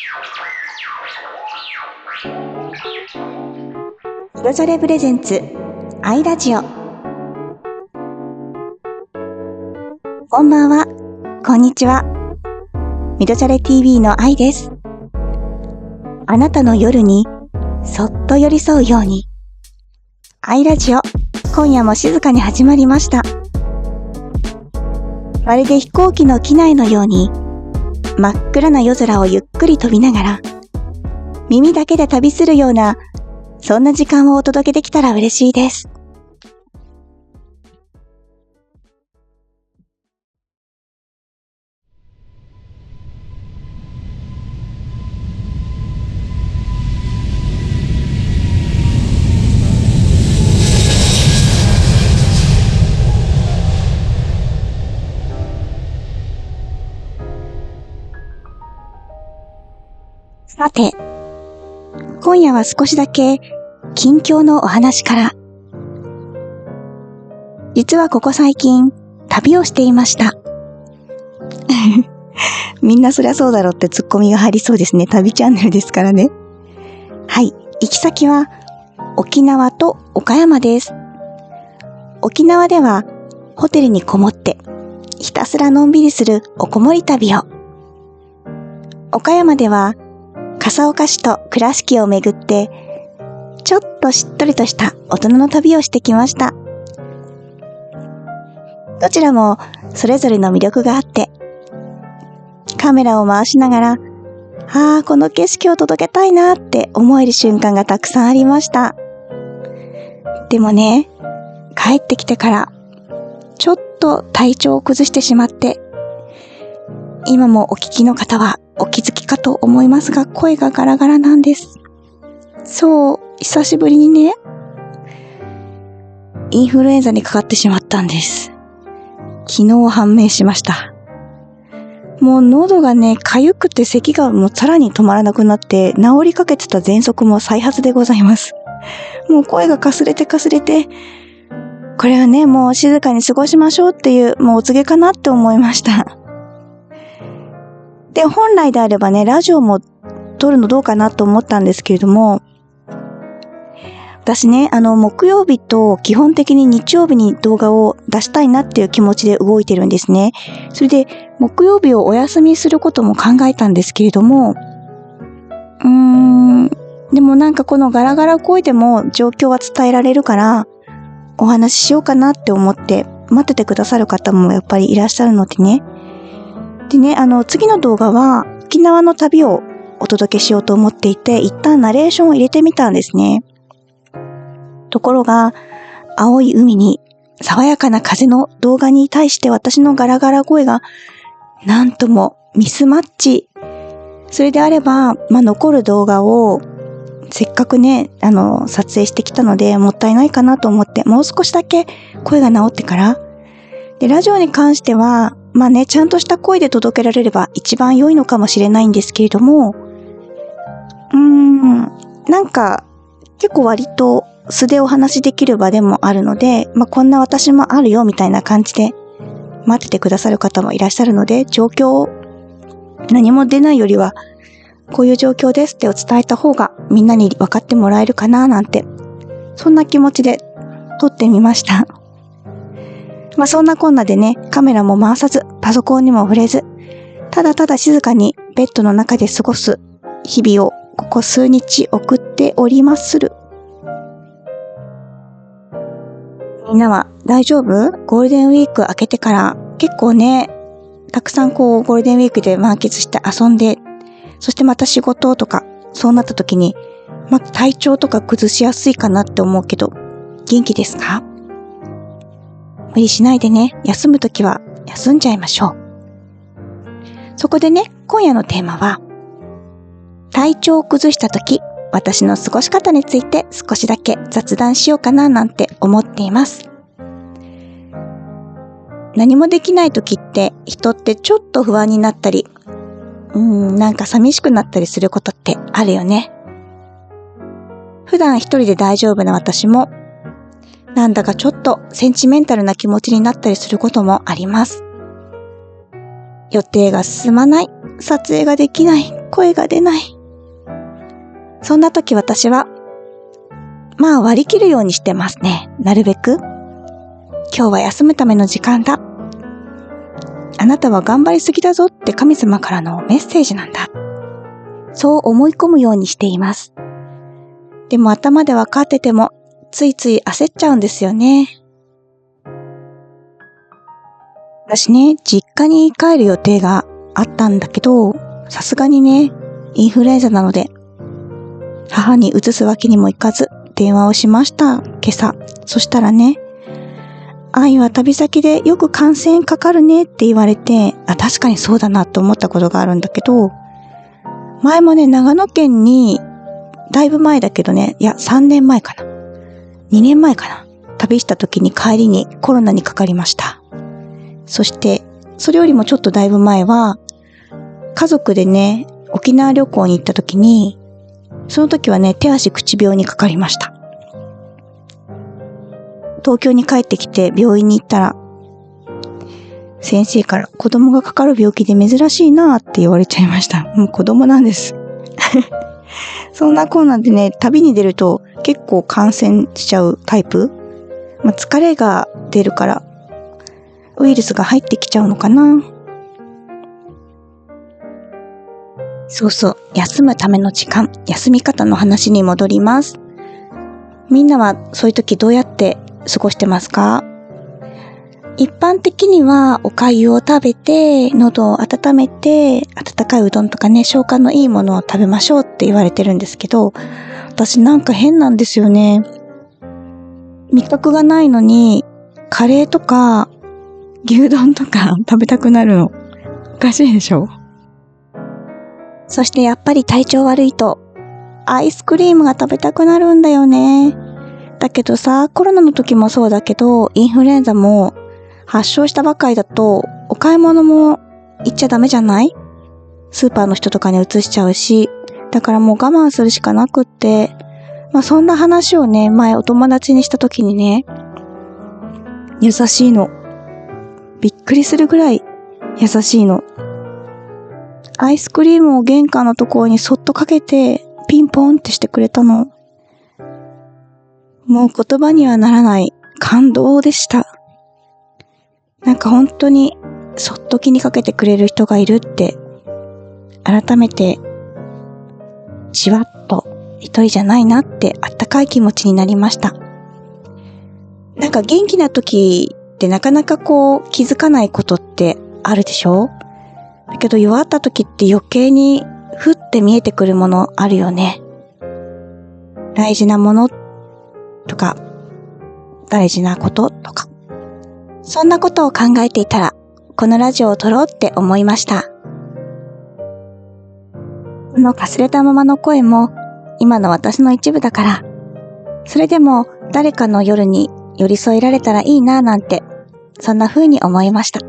みどそれプレゼンツアイラジオ。こんばんは、こんにちは。みどそれ TV の愛です。あなたの夜にそっと寄り添うように、アイラジオ、今夜も静かに始まりました。まるで飛行機の機内のように、真っ暗な夜空をゆっくり飛びながら、耳だけで旅するような、そんな時間をお届けできたら嬉しいです。さて、今夜は少しだけ近況のお話から。実はここ最近旅をしていました。みんなそりゃそうだろうってツッコミが入りそうですね。旅チャンネルですからね。はい、行き先は沖縄と岡山です。沖縄ではホテルにこもってひたすらのんびりするおこもり旅を。岡山では笠岡市と倉敷を巡ってちょっとしっとりとした大人の旅をしてきました。どちらもそれぞれの魅力があって、カメラを回しながら、この景色を届けたいなって思える瞬間がたくさんありました。でもね、帰ってきてからちょっと体調を崩してしまって、今もお聞きの方はお気づきかと思いますが、声がガラガラなんです。そう、久しぶりにね、インフルエンザにかかってしまったんです。昨日判明しました。もう喉がね、痒くて咳がもうさらに止まらなくなって、治りかけてた喘息も再発でございます。もう声がかすれて、これはね、もう静かに過ごしましょうっていう、もうお告げかなって思いました。で、本来であればね、ラジオも撮るのどうかなと思ったんですけれども、私ね、木曜日と基本的に日曜日に動画を出したいなっていう気持ちで動いてるんですね。それで、木曜日をお休みすることも考えたんですけれども、でもなんかこのガラガラ声でも状況は伝えられるから、お話ししようかなって思って待っててくださる方もやっぱりいらっしゃるのでね。でね、次の動画は沖縄の旅をお届けしようと思っていて、一旦ナレーションを入れてみたんですね。ところが、青い海に爽やかな風の動画に対して私のガラガラ声がなんともミスマッチ。それであれば、残る動画をせっかくね、撮影してきたのでもったいないかなと思って、もう少しだけ声が治ってから。で、ラジオに関しては、ちゃんとした声で届けられれば一番良いのかもしれないんですけれども、なんか結構割と素でお話しできる場でもあるので、こんな私もあるよみたいな感じで待っててくださる方もいらっしゃるので、状況を何も出ないよりはこういう状況ですって伝えた方がみんなに分かってもらえるかななんて、そんな気持ちで撮ってみました。そんなこんなでね、カメラも回さず、パソコンにも触れず、ただただ静かにベッドの中で過ごす日々をここ数日送っておりまする。みんなは大丈夫？ゴールデンウィーク明けてから結構ね、たくさんゴールデンウィークで満喫して遊んで、そしてまた仕事とか、そうなった時に、体調とか崩しやすいかなって思うけど、元気ですか？無理しないでね、休むときは休んじゃいましょう。そこでね、今夜のテーマは、体調を崩したとき、私の過ごし方について少しだけ雑談しようかななんて思っています。何もできないときって人ってちょっと不安になったり、なんか寂しくなったりすることってあるよね。普段一人で大丈夫な私も、なんだかちょっとセンチメンタルな気持ちになったりすることもあります。予定が進まない、撮影ができない、声が出ない。そんな時私は、割り切るようにしてますね。なるべく。今日は休むための時間だ。あなたは頑張りすぎだぞって神様からのメッセージなんだ。そう思い込むようにしています。でも頭で分かってても、ついつい焦っちゃうんですよね。私ね、実家に帰る予定があったんだけど、さすがにね、インフルエンザなので、母に移すわけにもいかず、電話をしました、今朝。そしたらね、愛は旅先でよく感染かかるねって言われて、確かにそうだなと思ったことがあるんだけど、前もね、長野県に、だいぶ前だけどね、3年前かな。2年前かな。旅した時に帰りにコロナにかかりました。そして、それよりもちょっとだいぶ前は、家族でね、沖縄旅行に行った時に、その時はね、手足口病にかかりました。東京に帰ってきて病院に行ったら、先生から子供がかかる病気で珍しいなって言われちゃいました。もう子供なんです。そんなこんなんでね、旅に出ると結構感染しちゃうタイプ。疲れが出るから、ウイルスが入ってきちゃうのかな。そうそう、休むための時間、休み方の話に戻ります。みんなはそういう時どうやって過ごしてますか？一般的にはお粥を食べて、喉を温めて、温かいうどんとかね、消化のいいものを食べましょうって言われてるんですけど、私なんか変なんですよね。味覚がないのに、カレーとか牛丼とか食べたくなるの。おかしいでしょ？そしてやっぱり体調悪いと、アイスクリームが食べたくなるんだよね。だけどさ、コロナの時もそうだけど、インフルエンザも発症したばかりだと、お買い物も行っちゃダメじゃない？スーパーの人とかに移しちゃうし、だからもう我慢するしかなくって、そんな話をね、前お友達にした時にね、優しいの。びっくりするぐらい優しいの。アイスクリームを玄関のところにそっとかけて、ピンポンってしてくれたの。もう言葉にはならない感動でした。なんか本当にそっと気にかけてくれる人がいるって、改めて、じわっと一人じゃないなってあったかい気持ちになりました。なんか元気な時ってなかなか気づかないことってあるでしょ？だけど弱った時って余計にふって見えてくるものあるよね。大事なものとか、大事なこととか。そんなことを考えていたら、このラジオを撮ろうって思いました。このかすれたままの声も、今の私の一部だから、それでも誰かの夜に寄り添えられたらいいななんて、そんな風に思いました。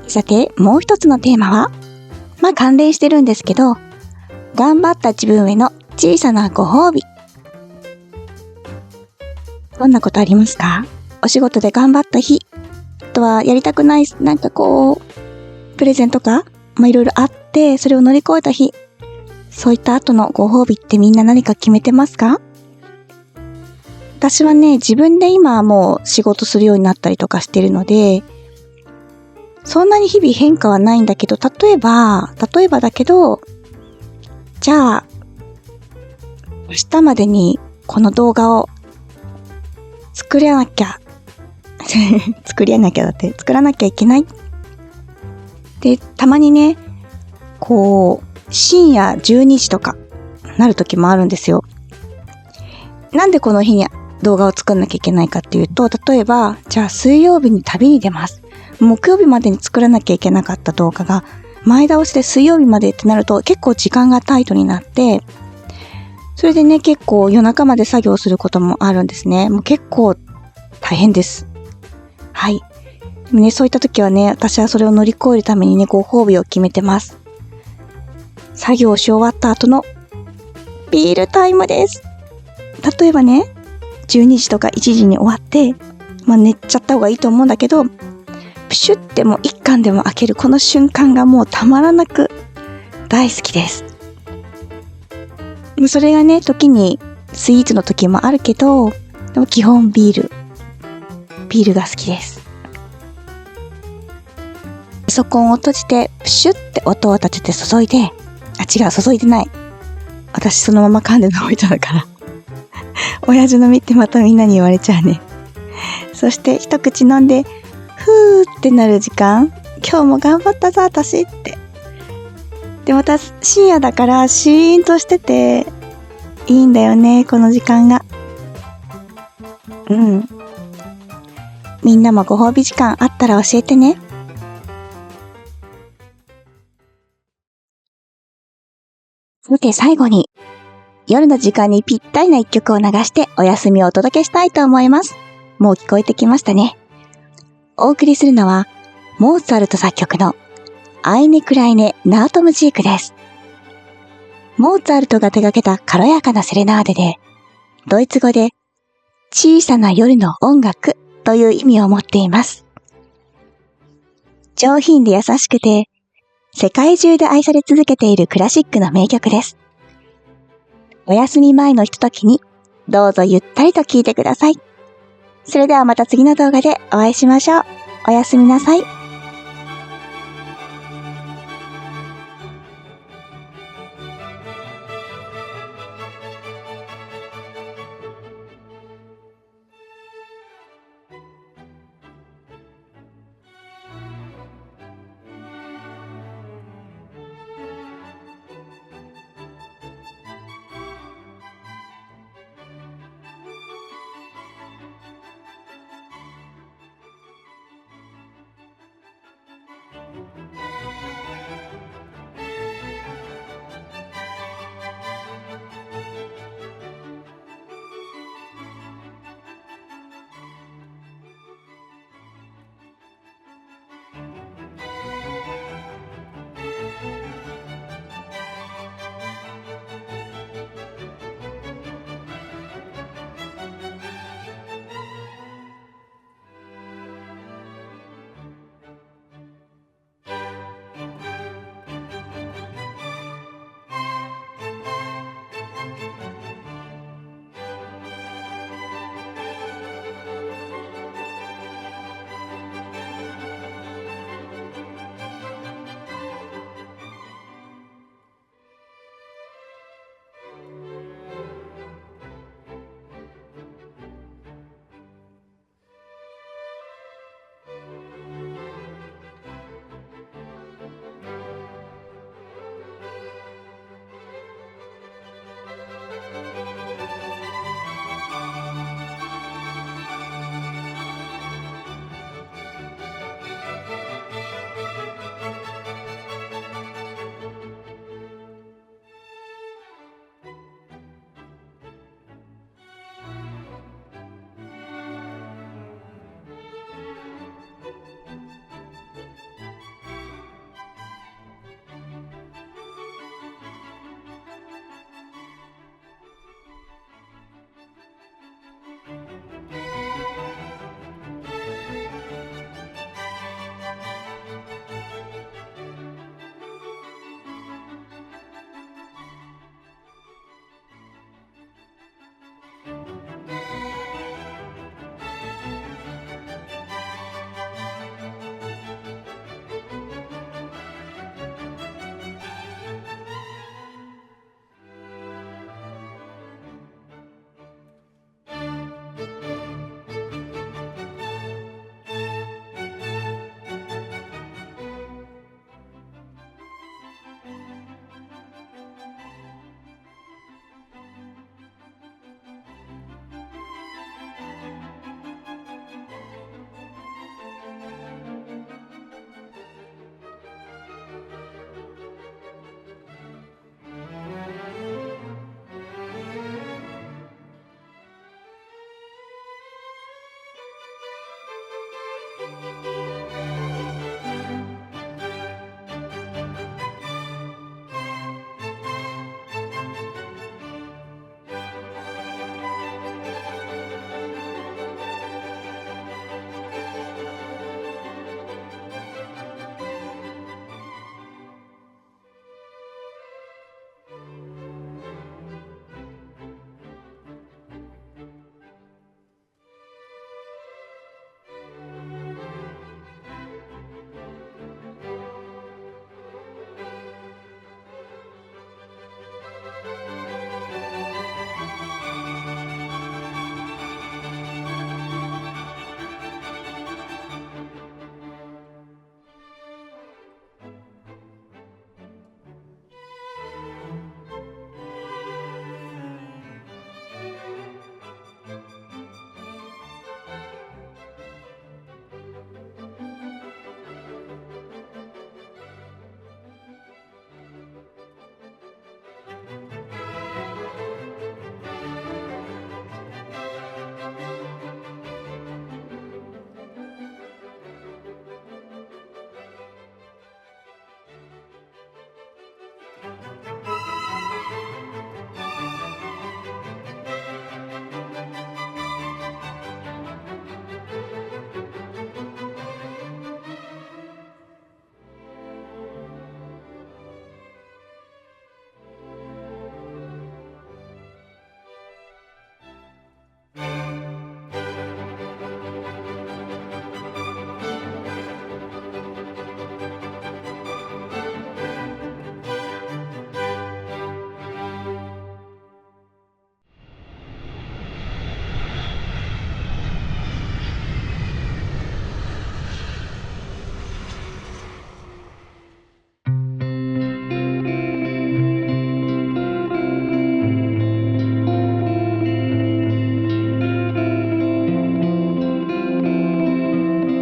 さて、もう一つのテーマは、関連してるんですけど、頑張った自分への小さなご褒美。どんなことありますか？お仕事で頑張った日、あとはやりたくない、プレゼントかいろいろあって、それを乗り越えた日、そういった後のご褒美ってみんな何か決めてますか？私はね、自分で今はもう仕事するようになったりとかしてるので、そんなに日々変化はないんだけど、例えばだけど、じゃあ、明日までにこの動画を作らなきゃいけない。で、たまにね、深夜12時とかなる時もあるんですよ。なんでこの日に動画を作んなきゃいけないかっていうと、例えば、じゃあ水曜日に旅に出ます。木曜日までに作らなきゃいけなかった動画が前倒しで水曜日までってなると結構時間がタイトになって、それでね、結構夜中まで作業することもあるんですね。もう結構大変です。はい。でもね、そういった時はね、私はそれを乗り越えるためにね、ご褒美を決めてます。作業し終わった後のビールタイムです。例えばね、12時とか1時に終わって、寝ちゃった方がいいと思うんだけど、プシュってもう1巻でも開けるこの瞬間がもうたまらなく大好きです。それがね、時にスイーツの時もあるけど、でも基本ビールが好きです。パソコンを閉じてプシュって音を立てて注いで、注いでない。私そのまま噛んで飲めちゃうから親父飲みってまたみんなに言われちゃうね。そして一口飲んでふーってなる時間、今日も頑張ったぞ私って。でまた深夜だからシーンとしてていいんだよね、この時間が。みんなもご褒美時間あったら教えてね。さて最後に、夜の時間にぴったりな一曲を流してお休みをお届けしたいと思います。もう聞こえてきましたね。お送りするのは、モーツァルト作曲のアイネクライネ・ナートムジークです。モーツァルトが手掛けた軽やかなセレナーデで、ドイツ語で小さな夜の音楽という意味を持っています。上品で優しくて、世界中で愛され続けているクラシックの名曲です。お休み前のひとときに、どうぞゆったりと聴いてください。それではまた次の動画でお会いしましょう。おやすみなさい。